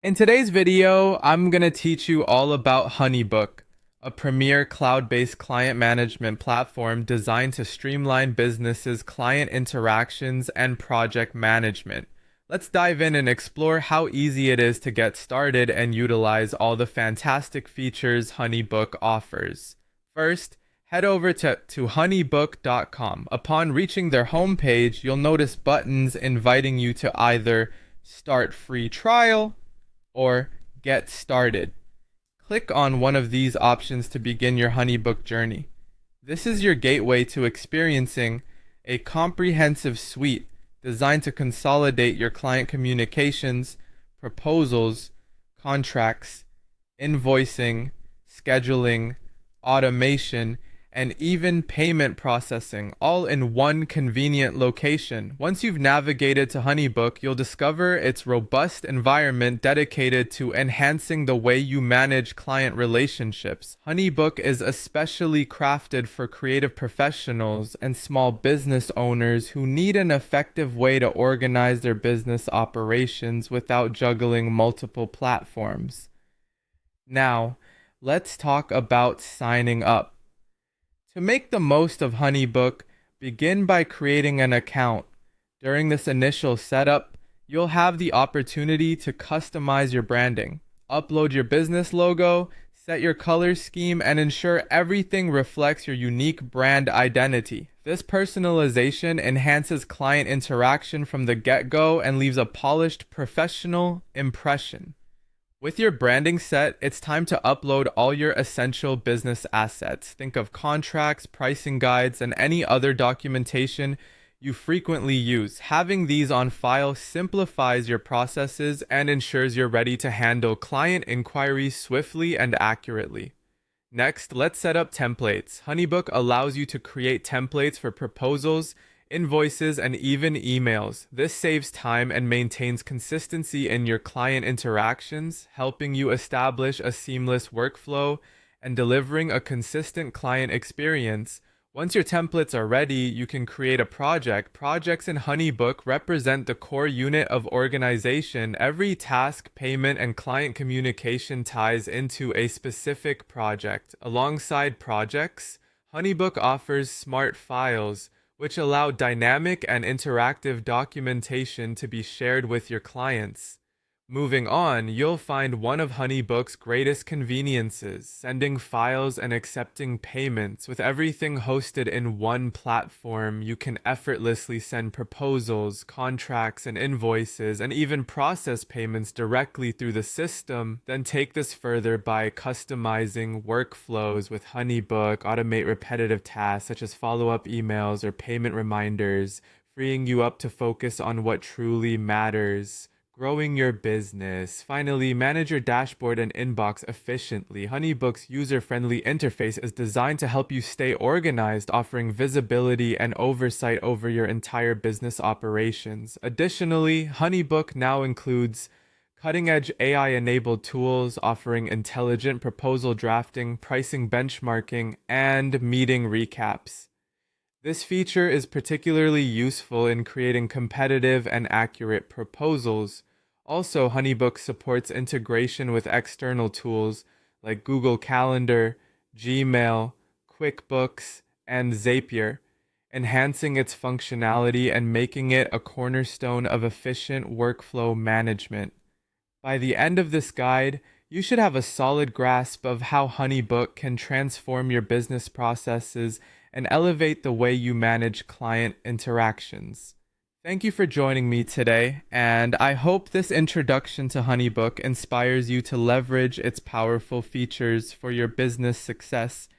In today's video, I'm going to teach you all about HoneyBook, a premier cloud-based client management platform designed to streamline businesses' client interactions and project management. Let's dive in and explore how easy it is to get started and utilize all the fantastic features HoneyBook offers. First, head over to honeybook.com. Upon reaching their homepage, you'll notice buttons inviting you to either start free trial or get started. Click on one of these options to begin your HoneyBook journey. This is your gateway to experiencing a comprehensive suite designed to consolidate your client communications, proposals, contracts, invoicing, scheduling, automation, and even payment processing, all in one convenient location. Once you've navigated to HoneyBook, you'll discover its robust environment dedicated to enhancing the way you manage client relationships. HoneyBook is especially crafted for creative professionals and small business owners who need an effective way to organize their business operations without juggling multiple platforms. Now, let's talk about signing up. To make the most of HoneyBook, begin by creating an account. During this initial setup, you'll have the opportunity to customize your branding, upload your business logo, set your color scheme, and ensure everything reflects your unique brand identity. This personalization enhances client interaction from the get-go and leaves a polished, professional impression. With your branding set, it's time to upload all your essential business assets. Think of contracts, pricing guides, and any other documentation you frequently use. Having these on file simplifies your processes and ensures you're ready to handle client inquiries swiftly and accurately. Next, let's set up templates. HoneyBook allows you to create templates for proposals, invoices, and even emails. This saves time and maintains consistency in your client interactions, helping you establish a seamless workflow and delivering a consistent client experience. Once your templates are ready, you can create a project. Projects in HoneyBook represent the core unit of organization. Every task, payment, and client communication ties into a specific project. Alongside projects, HoneyBook offers smart files, which allow dynamic and interactive documentation to be shared with your clients. Moving on, you'll find one of HoneyBook's greatest conveniences, sending files and accepting payments. With everything hosted in one platform, you can effortlessly send proposals, contracts, and invoices, and even process payments directly through the system. Then take this further by customizing workflows with HoneyBook, automate repetitive tasks such as follow-up emails or payment reminders, freeing you up to focus on what truly matters. Growing your business. Finally, manage your dashboard and inbox efficiently. HoneyBook's user-friendly interface is designed to help you stay organized, offering visibility and oversight over your entire business operations. Additionally, HoneyBook now includes cutting-edge AI-enabled tools offering intelligent proposal drafting, pricing benchmarking, and meeting recaps. This feature is particularly useful in creating competitive and accurate proposals. Also, HoneyBook supports integration with external tools like Google Calendar, Gmail, QuickBooks, and Zapier, enhancing its functionality and making it a cornerstone of efficient workflow management. By the end of this guide, you should have a solid grasp of how HoneyBook can transform your business processes and elevate the way you manage client interactions. Thank you for joining me today, and I hope this introduction to HoneyBook inspires you to leverage its powerful features for your business success.